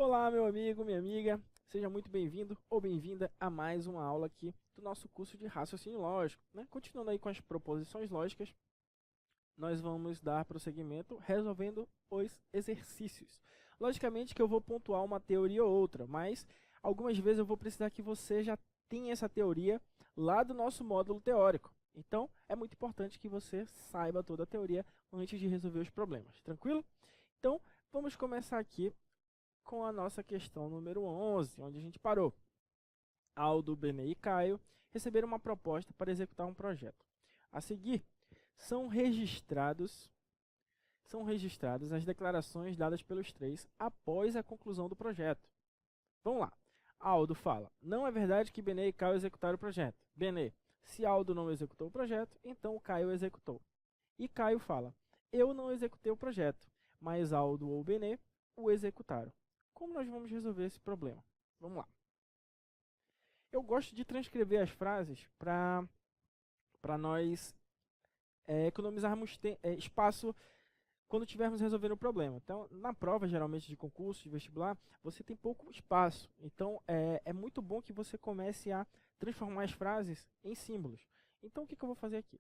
Olá, meu amigo, minha amiga, seja muito bem-vindo ou bem-vinda a mais uma aula aqui do nosso curso de raciocínio lógico, né? Continuando aí com as proposições lógicas, nós vamos dar prosseguimento resolvendo os exercícios. Logicamente que eu vou pontuar uma teoria ou outra, mas algumas vezes eu vou precisar que você já tenha essa teoria lá do nosso módulo teórico. Então, é muito importante que você saiba toda a teoria antes de resolver os problemas, tranquilo? Então, vamos começar aqui com a nossa questão número 11, onde a gente parou. Aldo, Benê e Caio receberam uma proposta para executar um projeto. A seguir, são registradas as declarações dadas pelos três após a conclusão do projeto. Vamos lá. Aldo fala: não é verdade que Benê e Caio executaram o projeto. Benê: se Aldo não executou o projeto, então o Caio executou. E Caio fala: eu não executei o projeto, mas Aldo ou Benê o executaram. Como nós vamos resolver esse problema? Vamos lá. Eu gosto de transcrever as frases para nós economizarmos espaço quando estivermos resolvendo o problema. Então, na prova, geralmente, de concurso, de vestibular, você tem pouco espaço. Então, é muito bom que você comece a transformar as frases em símbolos. Então, o que eu vou fazer aqui?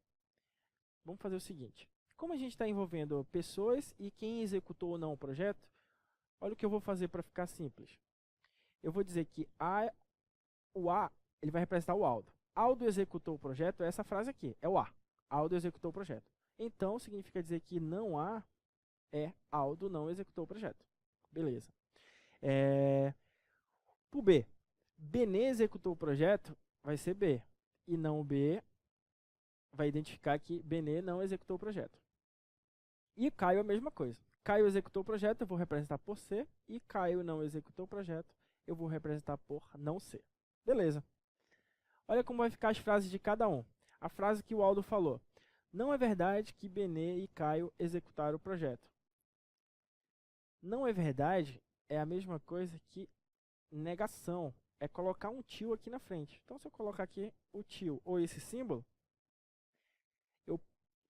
Vamos fazer o seguinte. Como a gente está envolvendo pessoas e quem executou ou não o projeto, olha o que eu vou fazer para ficar simples. Eu vou dizer que o A ele vai representar o Aldo. Aldo executou o projeto, é essa frase aqui, é o A. Aldo executou o projeto. Então, significa dizer que não há é Aldo não executou o projeto. Beleza. Pro B, Benê executou o projeto, vai ser B. E não B vai identificar que Benê não executou o projeto. E Caio a mesma coisa. Caio executou o projeto, eu vou representar por C. E Caio não executou o projeto, eu vou representar por não C. Beleza. Olha como vai ficar as frases de cada um. A frase que o Aldo falou: não é verdade que Benê e Caio executaram o projeto. Não é verdade é a mesma coisa que negação. É colocar um tio aqui na frente. Então, se eu colocar aqui o tio ou esse símbolo, eu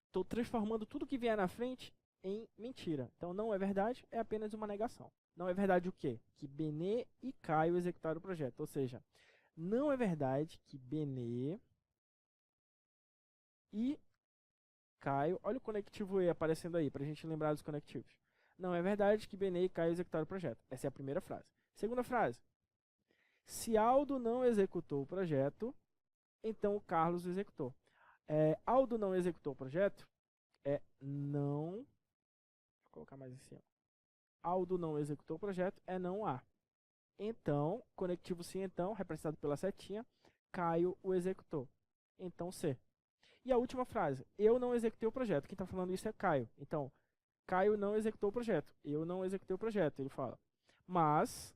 estou transformando tudo que vier na frente em mentira. Então, não é verdade é apenas uma negação. Não é verdade o quê? Que Benê e Caio executaram o projeto. Ou seja, não é verdade que Benê e Caio... Olha o conectivo E aparecendo aí, para a gente lembrar dos conectivos. Não é verdade que Benê e Caio executaram o projeto. Essa é a primeira frase. Segunda frase. Se Aldo não executou o projeto, então o Carlos executou. Aldo não executou o projeto? Não... Vou colocar mais em cima. Aldo não executou o projeto é não A. Então, conectivo sim, então, representado pela setinha, Caio o executou. Então, C. E a última frase, eu não executei o projeto. Quem está falando isso é Caio. Então, Caio não executou o projeto. Eu não executei o projeto, ele fala. Mas,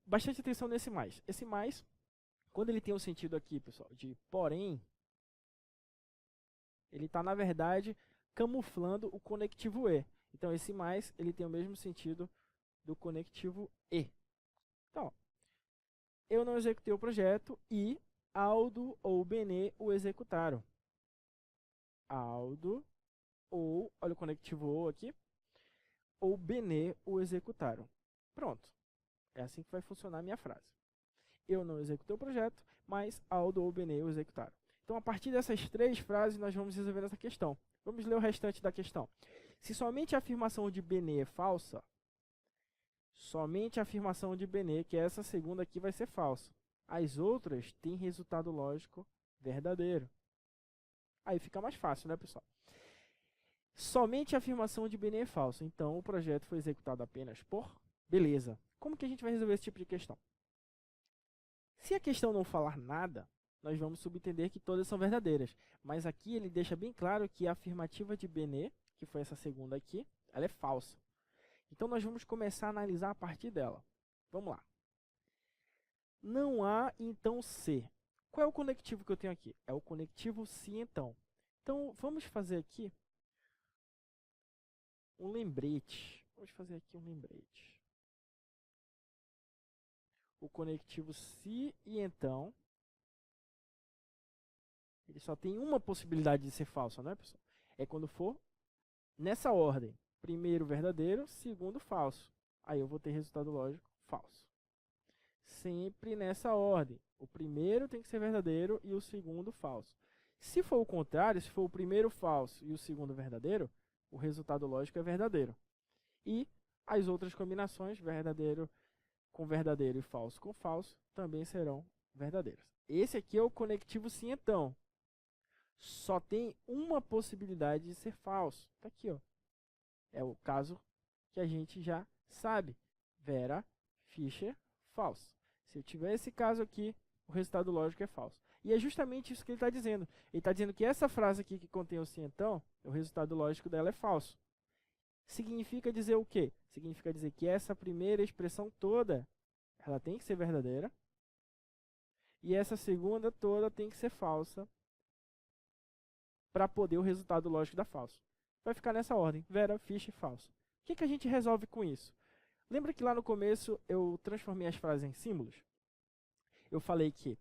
bastante atenção nesse mais. Esse mais, quando ele tem um sentido aqui, pessoal, de porém, ele está, na verdade, camuflando o conectivo E. Então, esse mais, ele tem o mesmo sentido do conectivo E. Então, eu não executei o projeto e Aldo ou Benê o executaram. Aldo ou, olha o conectivo O aqui, ou Benê o executaram. Pronto. É assim que vai funcionar a minha frase. Eu não executei o projeto, mas Aldo ou Benê o executaram. Então, a partir dessas três frases, nós vamos resolver essa questão. Vamos ler o restante da questão. Se somente a afirmação de Benê é falsa, somente a afirmação de Benê, que é essa segunda aqui, vai ser falsa. As outras têm resultado lógico verdadeiro. Aí fica mais fácil, né, pessoal? Somente a afirmação de Benê é falsa. Então, o projeto foi executado apenas por... Beleza. Como que a gente vai resolver esse tipo de questão? Se a questão não falar nada, nós vamos subentender que todas são verdadeiras. Mas aqui ele deixa bem claro que a afirmativa de Benê, que foi essa segunda aqui, ela é falsa. Então, nós vamos começar a analisar a partir dela. Vamos lá. Não há, então, C. Qual é o conectivo que eu tenho aqui? É o conectivo se, então. Então, vamos fazer aqui um lembrete. Vamos fazer aqui um lembrete. O conectivo se e então, ele só tem uma possibilidade de ser falso, não é, pessoal? É quando for nessa ordem. Primeiro verdadeiro, segundo falso. Aí eu vou ter resultado lógico falso. Sempre nessa ordem. O primeiro tem que ser verdadeiro e o segundo falso. Se for o contrário, se for o primeiro falso e o segundo verdadeiro, o resultado lógico é verdadeiro. E as outras combinações, verdadeiro com verdadeiro e falso com falso, também serão verdadeiras. Esse aqui é o conectivo sim então. Só tem uma possibilidade de ser falso. Está aqui, ó. É o caso que a gente já sabe. Vera, Fischer, falso. Se eu tiver esse caso aqui, o resultado lógico é falso. E é justamente isso que ele está dizendo. Ele está dizendo que essa frase aqui que contém o sim então, o resultado lógico dela é falso. Significa dizer o quê? Significa dizer que essa primeira expressão toda, ela tem que ser verdadeira. E essa segunda toda tem que ser falsa para poder o resultado lógico dar falso. Vai ficar nessa ordem, Vera, Fischer, falso. O que a gente resolve com isso? Lembra que lá no começo eu transformei as frases em símbolos? Eu falei que,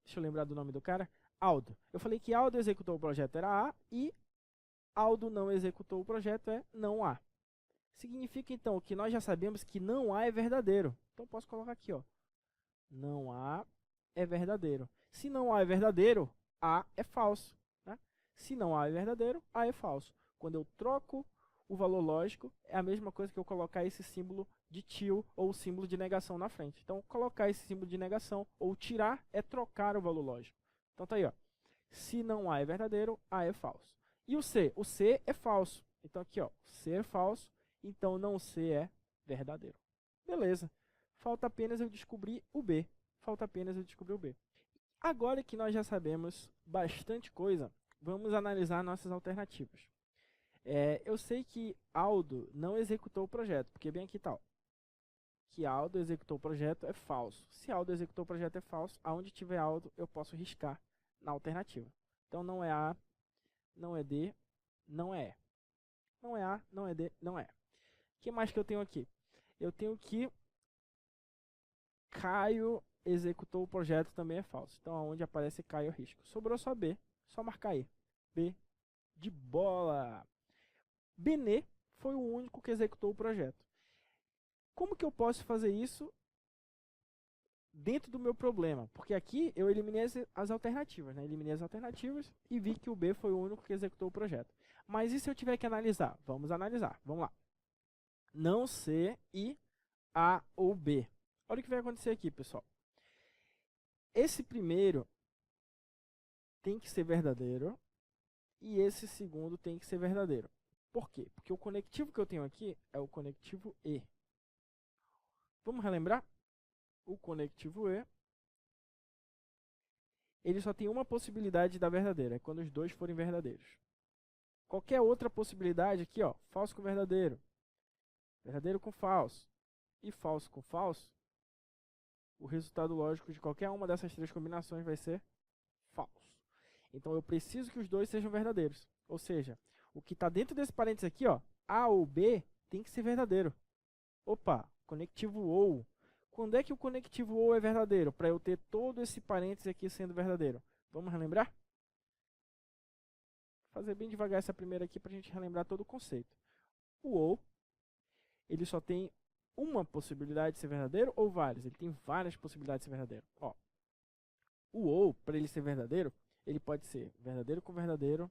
deixa eu lembrar do nome do cara, Aldo. Eu falei que Aldo executou o projeto era A e Aldo não executou o projeto é não A. Significa então que nós já sabemos que não A é verdadeiro. Então posso colocar aqui, ó. Não A é verdadeiro. Se não A é verdadeiro, A é falso. Né? Se não A é verdadeiro, A é falso. Quando eu troco o valor lógico, é a mesma coisa que eu colocar esse símbolo de tio ou símbolo de negação na frente. Então, colocar esse símbolo de negação ou tirar é trocar o valor lógico. Então, tá aí, ó. Se não A é verdadeiro, A é falso. E o C? O C é falso. Então, aqui, ó. C é falso, então não C é verdadeiro. Beleza. Falta apenas eu descobrir o B. Falta apenas eu descobrir o B. Agora que nós já sabemos bastante coisa, vamos analisar nossas alternativas. Eu sei que Aldo não executou o projeto, porque bem aqui está, que Aldo executou o projeto é falso. Se Aldo executou o projeto é falso, aonde tiver Aldo eu posso riscar na alternativa. Então não é A, não é D, não é E. Não é A, não é D, não é E. O que mais que eu tenho aqui? Eu tenho que Caio executou o projeto também é falso. Então aonde aparece Caio eu risco. Sobrou só B, só marcar E. B de bola. Benê foi o único que executou o projeto. Como que eu posso fazer isso dentro do meu problema? Porque aqui eu eliminei as alternativas, né? Eliminei as alternativas e vi que o B foi o único que executou o projeto. Mas e se eu tiver que analisar? Vamos analisar. Vamos lá. Não C e A ou B. Olha o que vai acontecer aqui, pessoal. Esse primeiro tem que ser verdadeiro e esse segundo tem que ser verdadeiro. Por quê? Porque o conectivo que eu tenho aqui é o conectivo E. Vamos relembrar? O conectivo E, ele só tem uma possibilidade de dar verdadeiro, é quando os dois forem verdadeiros. Qualquer outra possibilidade aqui, ó, falso com verdadeiro, verdadeiro com falso e falso com falso, o resultado lógico de qualquer uma dessas três combinações vai ser falso. Então eu preciso que os dois sejam verdadeiros. Ou seja, o que está dentro desse parênteses aqui, ó, A ou B, tem que ser verdadeiro. Opa, conectivo OU. Quando é que o conectivo OU é verdadeiro? Para eu ter todo esse parênteses aqui sendo verdadeiro. Vamos relembrar? Vou fazer bem devagar essa primeira aqui para a gente relembrar todo o conceito. O OU, ele só tem uma possibilidade de ser verdadeiro ou várias? Ele tem várias possibilidades de ser verdadeiro. Ó, o OU, para ele ser verdadeiro, ele pode ser verdadeiro com verdadeiro,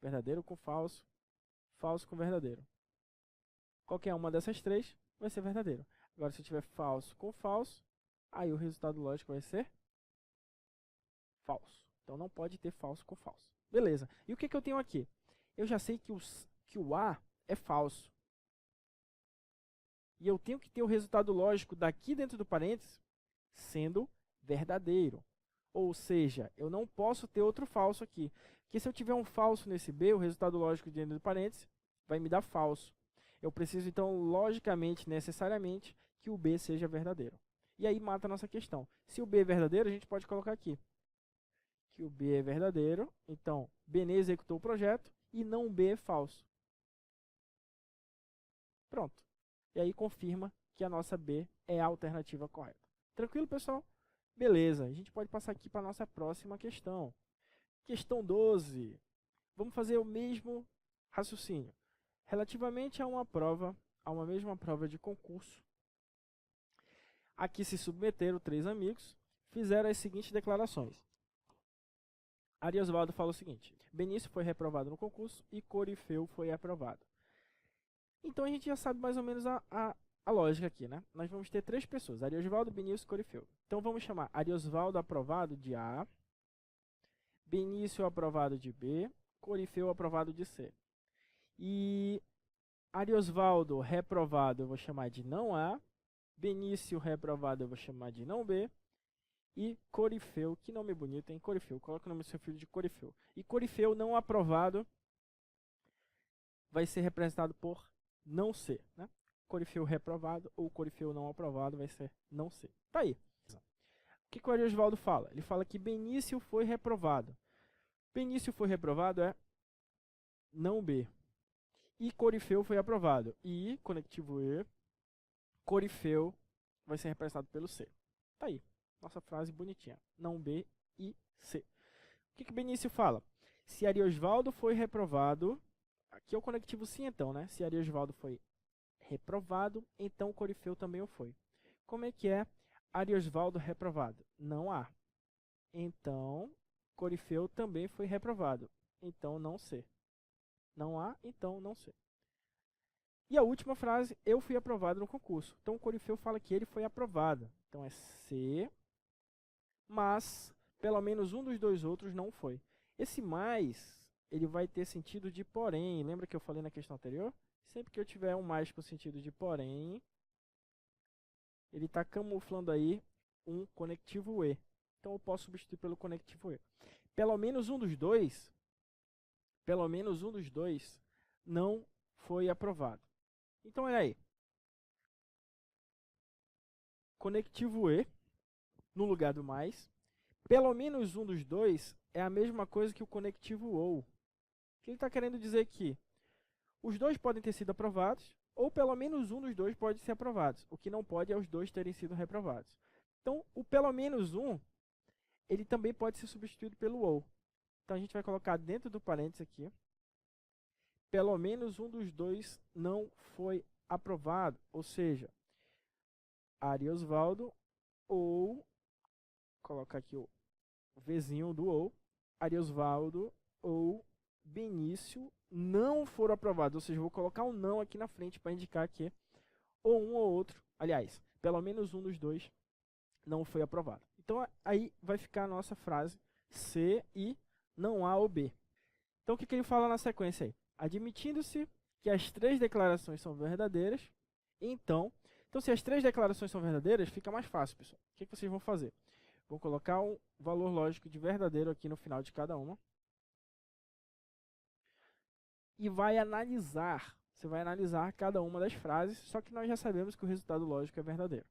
verdadeiro com falso, falso com verdadeiro. Qualquer uma dessas três vai ser verdadeiro. Agora, se eu tiver falso com falso, aí o resultado lógico vai ser falso. Então, não pode ter falso com falso. Beleza. E o que eu tenho aqui? Eu já sei que o A é falso. E eu tenho que ter o resultado lógico daqui dentro do parênteses sendo verdadeiro. Ou seja, eu não posso ter outro falso aqui. Porque se eu tiver um falso nesse B, o resultado lógico dentro do parênteses vai me dar falso. Eu preciso, então, logicamente, necessariamente, que o B seja verdadeiro. E aí mata a nossa questão. Se o B é verdadeiro, a gente pode colocar aqui que o B é verdadeiro. Então, Benê executou o projeto e não B é falso. Pronto. E aí confirma que a nossa B é a alternativa correta. Tranquilo, pessoal? Beleza. A gente pode passar aqui para a nossa próxima questão. Questão 12. Vamos fazer o mesmo raciocínio. Relativamente a uma prova a uma mesma prova de concurso, a que se submeteram 3 amigos, fizeram as seguintes declarações. Ariosvaldo fala o seguinte: Benício foi reprovado no concurso e Corifeu foi aprovado. Então a gente já sabe mais ou menos a lógica aqui, né? Nós vamos ter 3 pessoas, Ariosvaldo, Benício e Corifeu. Então vamos chamar Ariosvaldo aprovado de A, Benício aprovado de B, Corifeu aprovado de C. E Ariosvaldo reprovado eu vou chamar de não A, Benício reprovado eu vou chamar de não B, e Corifeu, que nome bonito, hein? Corifeu, coloca o nome do seu filho de Corifeu. E Corifeu não aprovado vai ser representado por não C, né? Corifeu reprovado ou Corifeu não aprovado vai ser não C. Tá aí. O que o Ariosvaldo fala? Ele fala que Benício foi reprovado. Benício foi reprovado é não B. E Corifeu foi aprovado. E, conectivo E, Corifeu vai ser representado pelo C. Tá aí. Nossa frase bonitinha. Não B e C. O que Benício fala? Se Ariosvaldo foi reprovado, aqui é o conectivo sim então, né? Se Ariosvaldo foi reprovado, então Corifeu também o foi. Como é que é Ariosvaldo reprovado? Não há. Então, Corifeu também foi reprovado. Então, não C. Não há, então não C. E a última frase, eu fui aprovado no concurso. Então, o Corifeu fala que ele foi aprovado. Então, é C, mas pelo menos um dos 2 outros não foi. Esse mais, ele vai ter sentido de porém. Lembra que eu falei na questão anterior? Sempre que eu tiver um mais com sentido de porém, ele está camuflando aí um conectivo E. Então, eu posso substituir pelo conectivo E. Pelo menos um dos dois não foi aprovado. Então, olha aí. Conectivo E, no lugar do mais. Pelo menos um dos 2 é a mesma coisa que o conectivo OU. O que ele está querendo dizer aqui? Os 2 podem ter sido aprovados, ou pelo menos um dos 2 pode ser aprovado. O que não pode é os 2 terem sido reprovados. Então, o pelo menos um, ele também pode ser substituído pelo OU. Então, a gente vai colocar dentro do parênteses aqui. Pelo menos um dos 2 não foi aprovado. Ou seja, Ariosvaldo ou, colocar aqui o Vzinho do ou, Ariosvaldo ou Benício não foram aprovados. Ou seja, vou colocar um não aqui na frente para indicar que ou um ou outro, aliás, pelo menos um dos 2 não foi aprovado. Então aí vai ficar a nossa frase C e não A ou B. Então o que ele fala na sequência aí? Admitindo-se que as 3 declarações são verdadeiras, então se as 3 declarações são verdadeiras, fica mais fácil, pessoal. O que vocês vão fazer? Vou colocar um valor lógico de verdadeiro aqui no final de cada uma. E vai analisar. Você vai analisar cada uma das frases, só que nós já sabemos que o resultado lógico é verdadeiro.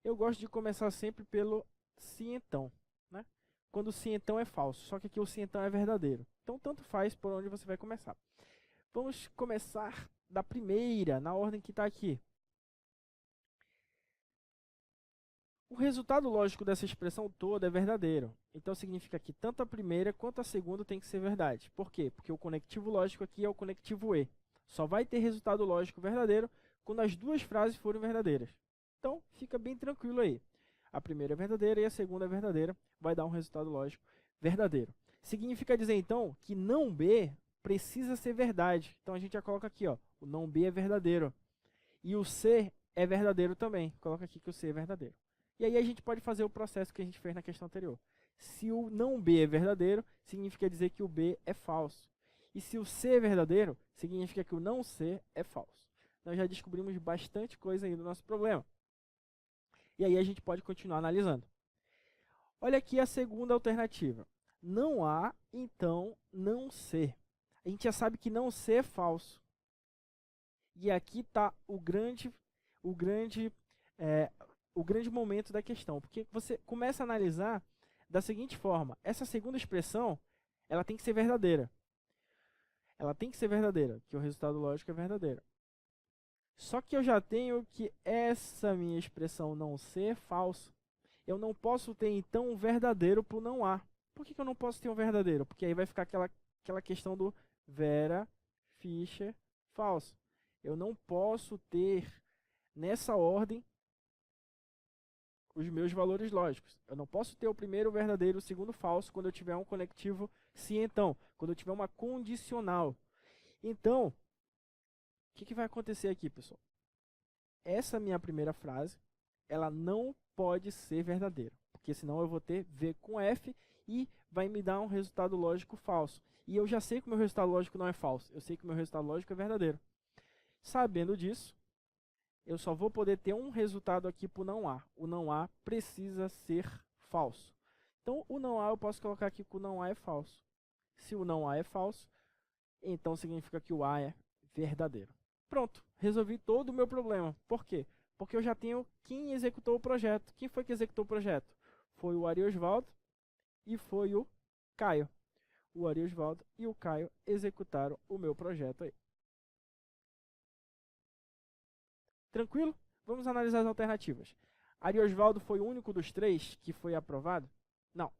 Eu gosto de começar sempre pelo se então, né? Quando o se então é falso, só que aqui o se então é verdadeiro. Então, tanto faz por onde você vai começar. Vamos começar da primeira, na ordem que está aqui. O resultado lógico dessa expressão toda é verdadeiro. Então significa que tanto a primeira quanto a segunda tem que ser verdade. Por quê? Porque o conectivo lógico aqui é o conectivo E. Só vai ter resultado lógico verdadeiro quando as 2 frases forem verdadeiras. Então fica bem tranquilo aí. A primeira é verdadeira e a segunda é verdadeira. Vai dar um resultado lógico verdadeiro. Significa dizer então que não B precisa ser verdade. Então a gente já coloca aqui, ó, o não B é verdadeiro. E o C é verdadeiro também. Coloca aqui que o C é verdadeiro. E aí a gente pode fazer o processo que a gente fez na questão anterior. Se o não B é verdadeiro, significa dizer que o B é falso. E se o C é verdadeiro, significa que o não C é falso. Nós já descobrimos bastante coisa aí do nosso problema. E aí a gente pode continuar analisando. Olha aqui a segunda alternativa. Não há, então não C. A gente já sabe que não C é falso. E aqui está o grande momento da questão, porque você começa a analisar da seguinte forma: essa segunda expressão, ela tem que ser verdadeira. Ela tem que ser verdadeira, que o resultado lógico é verdadeiro. Só que eu já tenho que essa minha expressão não ser falso. Eu não posso ter, então, um verdadeiro por não há. Por que eu não posso ter um verdadeiro? Porque aí vai ficar aquela questão do Vera, Fischer, falso. Eu não posso ter nessa ordem os meus valores lógicos. Eu não posso ter o primeiro verdadeiro, o segundo falso, quando eu tiver um conectivo sim então, quando eu tiver uma condicional. Então, o que vai acontecer aqui, pessoal? Essa minha primeira frase, ela não pode ser verdadeira, porque senão eu vou ter V com F e vai me dar um resultado lógico falso. E eu já sei que o meu resultado lógico não é falso, eu sei que o meu resultado lógico é verdadeiro. Sabendo disso, eu só vou poder ter um resultado aqui para o não A. O não A precisa ser falso. Então, o não A eu posso colocar aqui que o não A é falso. Se o não A é falso, então significa que o A é verdadeiro. Pronto, resolvi todo o meu problema. Por quê? Porque eu já tenho quem executou o projeto. Quem foi que executou o projeto? Foi o Ariosvaldo e foi o Caio. O Ariosvaldo e o Caio executaram o meu projeto aí. Tranquilo? Vamos analisar as alternativas. Ariosvaldo foi o único dos 3 que foi aprovado? Não.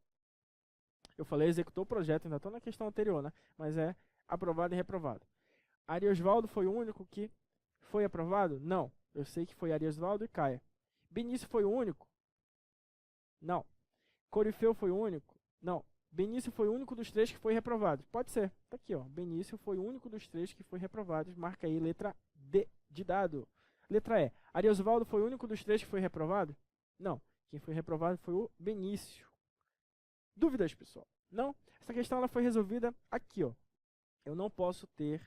Eu falei executou o projeto, ainda estou na questão anterior, né? Mas é aprovado e reprovado. Ariosvaldo foi o único que foi aprovado? Não. Eu sei que foi Ariosvaldo e Caia. Benício foi o único? Não. Corifeu foi o único? Não. Benício foi o único dos 3 que foi reprovado. Pode ser. Tá aqui, ó. Benício foi o único dos 3 que foi reprovado. Marca aí letra D de dado. Letra E. Ariosvaldo foi o único dos 3 que foi reprovado? Não. Quem foi reprovado foi o Benício. Dúvidas, pessoal? Não? Essa questão ela foi resolvida aqui, ó. Eu não posso ter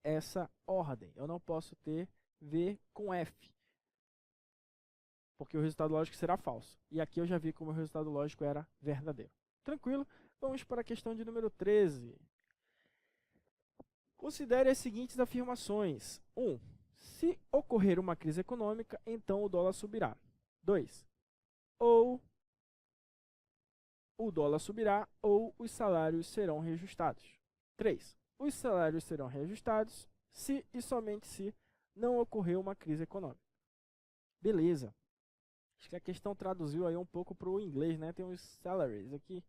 essa ordem. Eu não posso ter V com F. Porque o resultado lógico será falso. E aqui eu já vi como o resultado lógico era verdadeiro. Tranquilo? Vamos para a questão de número 13. Considere as seguintes afirmações. 1. Se ocorrer uma crise econômica, então o dólar subirá. 2. Ou o dólar subirá ou os salários serão reajustados. 3. Os salários serão reajustados se e somente se não ocorrer uma crise econômica. Beleza. Acho que a questão traduziu aí um pouco para o inglês, né? Tem uns salaries aqui,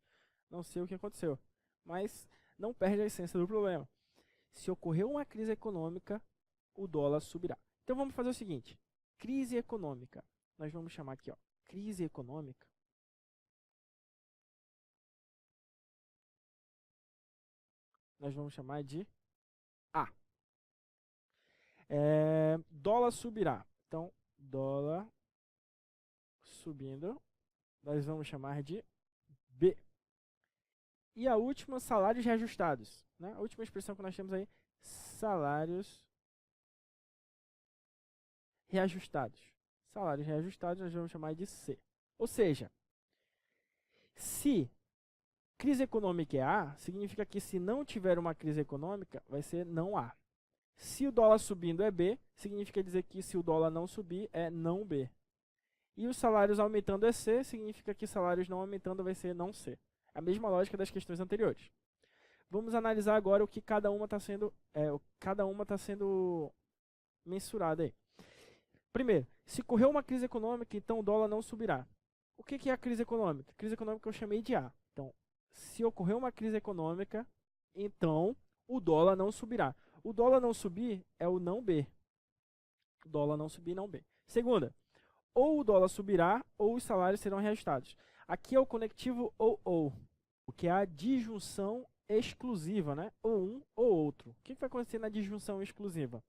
não sei o que aconteceu. Mas não perde a essência do problema. Se ocorrer uma crise econômica, o dólar subirá. Então vamos fazer o seguinte. Crise econômica. Nós vamos chamar aqui, ó, crise econômica. Nós vamos chamar de A. Dólar subirá. Então, dólar subindo, nós vamos chamar de B. E a última, salários reajustados. Né? A última expressão que nós temos aí, salários reajustados. Salários reajustados nós vamos chamar de C. Ou seja, se crise econômica é A, significa que se não tiver uma crise econômica, vai ser não A. Se o dólar subindo é B, significa dizer que se o dólar não subir, é não B. E os salários aumentando é C, significa que salários não aumentando vai ser não C. A mesma lógica das questões anteriores. Vamos analisar agora o que cada uma está sendo mensurada aí. Primeiro, se ocorrer uma crise econômica, então o dólar não subirá. O que é a crise econômica? Crise econômica eu chamei de A. Então, se ocorrer uma crise econômica, então o dólar não subirá. O dólar não subir é o não B. O dólar não subir, não B. Segunda, ou o dólar subirá ou os salários serão reajustados. Aqui é o conectivo ou, o que é a disjunção exclusiva, né? Ou um ou outro. O que vai acontecer na disjunção exclusiva?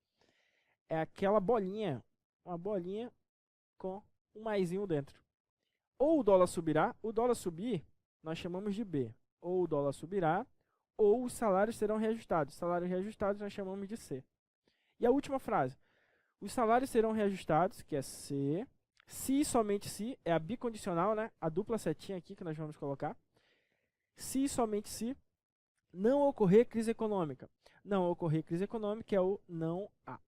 É aquela bolinha, uma bolinha com um maisinho dentro. Ou o dólar subirá, o dólar subir, nós chamamos de B. Ou o dólar subirá, ou os salários serão reajustados. Salários reajustados nós chamamos de C. E a última frase. Os salários serão reajustados, que é C. Se e somente se, é a bicondicional, né? A dupla setinha aqui que nós vamos colocar. Se e somente se não ocorrer crise econômica. Não ocorrer crise econômica é o não há.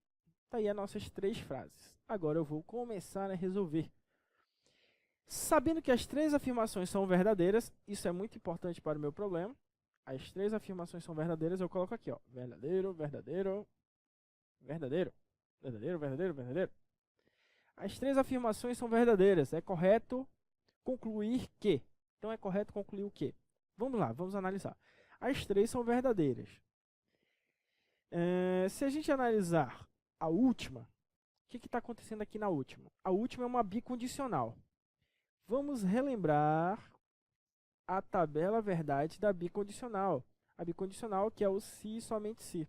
Tá aí as nossas 3 frases. Agora eu vou começar a resolver. Sabendo que as 3 afirmações são verdadeiras, isso é muito importante para o meu problema. As 3 afirmações são verdadeiras, eu coloco aqui, ó. Verdadeiro, verdadeiro, verdadeiro, verdadeiro, verdadeiro, verdadeiro. As 3 afirmações são verdadeiras. É correto concluir que. Então é correto concluir o que? Vamos lá, vamos analisar. As 3 são verdadeiras. Se a gente analisar a última, o que está acontecendo aqui na última? A última é uma bicondicional. Vamos relembrar a tabela verdade da bicondicional. A bicondicional que é o se e somente se.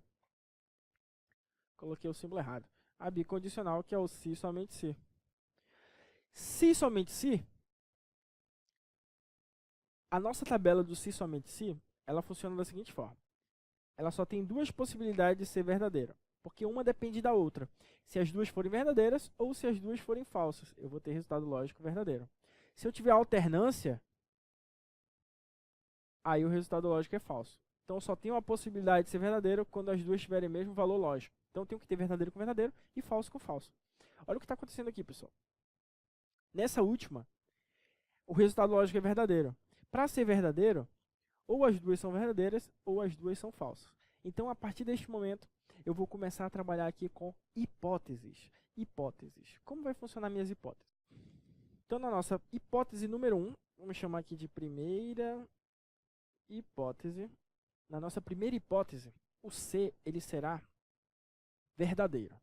Coloquei o símbolo errado. A bicondicional que é o se e somente se. Se e somente se, a nossa tabela do se e somente se, ela funciona da seguinte forma. Ela só tem duas possibilidades de ser verdadeira, porque uma depende da outra. Se as duas forem verdadeiras ou se as duas forem falsas, eu vou ter resultado lógico verdadeiro. Se eu tiver alternância, aí o resultado lógico é falso. Então, só tem uma possibilidade de ser verdadeiro quando as duas tiverem o mesmo valor lógico. Então, eu tenho que ter verdadeiro com verdadeiro e falso com falso. Olha o que está acontecendo aqui, pessoal. Nessa última, o resultado lógico é verdadeiro. Para ser verdadeiro, ou as duas são verdadeiras ou as duas são falsas. Então, a partir deste momento, eu vou começar a trabalhar aqui com hipóteses. Hipóteses. Como vai funcionar minhas hipóteses? Então, na nossa hipótese número 1, vamos chamar aqui de primeira hipótese. Na nossa primeira hipótese, o C ele será verdadeiro.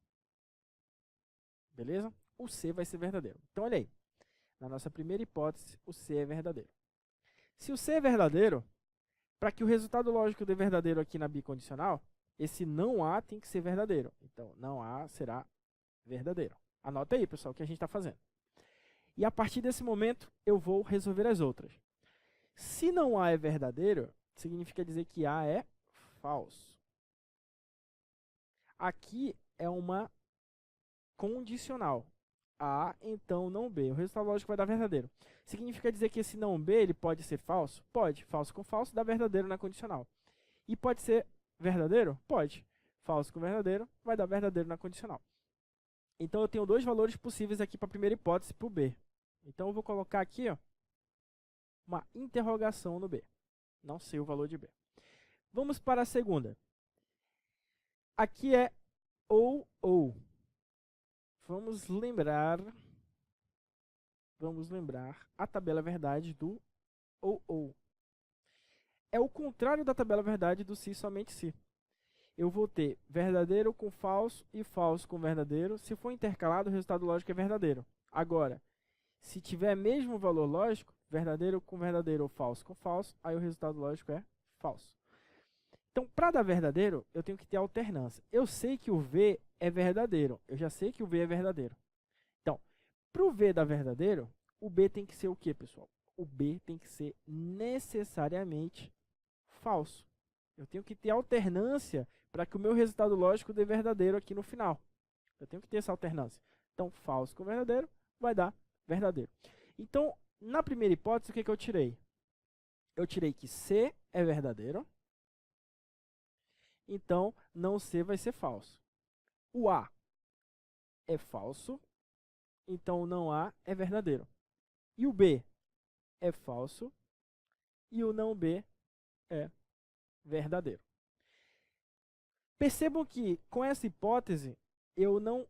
Beleza? O C vai ser verdadeiro. Então, olha aí. Na nossa primeira hipótese, o C é verdadeiro. Se o C é verdadeiro, para que o resultado lógico dê verdadeiro aqui na bicondicional, esse não A tem que ser verdadeiro. Então, não A será verdadeiro. Anota aí, pessoal, o que a gente está fazendo. E a partir desse momento, eu vou resolver as outras. Se não A é verdadeiro, significa dizer que A é falso. Aqui é uma condicional. A, então não B. O resultado lógico vai dar verdadeiro. Significa dizer que esse não B ele pode ser falso? Pode. Falso com falso dá verdadeiro na condicional. E pode ser verdadeiro? Pode. Falso com verdadeiro vai dar verdadeiro na condicional. Então eu tenho dois valores possíveis aqui para a primeira hipótese e para o B. Então eu vou colocar aqui uma interrogação no B. Não sei o valor de B. Vamos para a segunda. Aqui é ou. Vamos lembrar a tabela verdade do ou. É o contrário da tabela verdade do se somente se. Eu vou ter verdadeiro com falso e falso com verdadeiro. Se for intercalado, o resultado lógico é verdadeiro. Agora, se tiver mesmo valor lógico, verdadeiro com verdadeiro ou falso com falso, aí o resultado lógico é falso. Então, para dar verdadeiro, eu tenho que ter alternância. Eu sei que o V é verdadeiro. Eu já sei que o V é verdadeiro. Então, para o V dar verdadeiro, o B tem que ser o quê, pessoal? O B tem que ser necessariamente falso. Eu tenho que ter alternância para que o meu resultado lógico dê verdadeiro aqui no final. Eu tenho que ter essa alternância. Então, falso com verdadeiro vai dar verdadeiro. Então, na primeira hipótese, o que eu tirei? Eu tirei que C é verdadeiro. Então, não C vai ser falso. O A é falso. Então, não A é verdadeiro. E o B é falso. E o não B é verdadeiro. Percebam que, com essa hipótese, eu não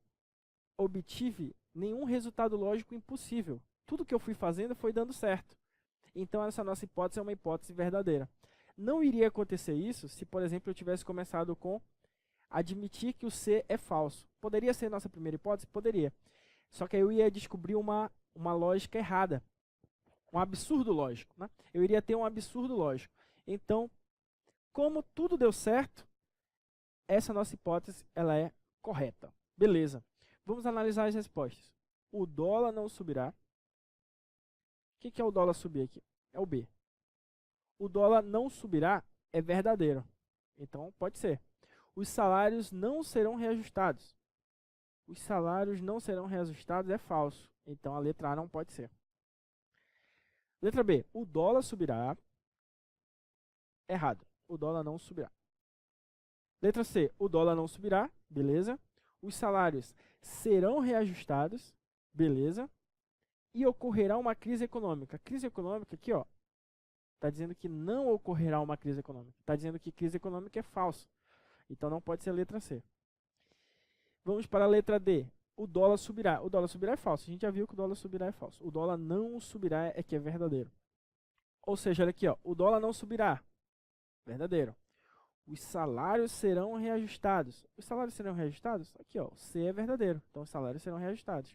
obtive nenhum resultado lógico impossível. Tudo que eu fui fazendo foi dando certo. Então, essa nossa hipótese é uma hipótese verdadeira. Não iria acontecer isso se, por exemplo, eu tivesse começado com admitir que o C é falso. Poderia ser nossa primeira hipótese? Poderia. Só que aí eu ia descobrir uma lógica errada. Um absurdo lógico. Né? Eu iria ter um absurdo lógico. Então, como tudo deu certo, essa nossa hipótese ela é correta. Beleza. Vamos analisar as respostas. O dólar não subirá. O que é o dólar subir aqui? É o B. O dólar não subirá é verdadeiro. Então, pode ser. Os salários não serão reajustados. Os salários não serão reajustados é falso. Então, a letra A não pode ser. Letra B. O dólar subirá. Errado. O dólar não subirá. Letra C. O dólar não subirá. Beleza. Os salários serão reajustados. Beleza. E ocorrerá uma crise econômica. Crise econômica aqui, ó. Está dizendo que não ocorrerá uma crise econômica. Está dizendo que crise econômica é falso. Então, não pode ser a letra C. Vamos para a letra D. O dólar subirá. O dólar subirá é falso. A gente já viu que o dólar subirá é falso. O dólar não subirá é que é verdadeiro. Ou seja, olha aqui, ó. O dólar não subirá. Verdadeiro. Os salários serão reajustados. Os salários serão reajustados? Aqui, ó, C é verdadeiro. Então, os salários serão reajustados.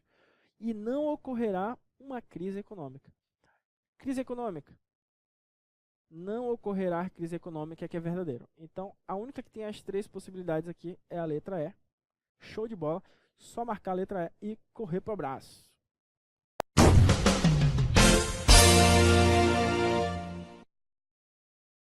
E não ocorrerá uma crise econômica. Crise econômica. Não ocorrerá crise econômica, que é verdadeiro. Então, a única que tem as 3 possibilidades aqui é a letra E. Show de bola. Só marcar a letra E e correr para o abraço.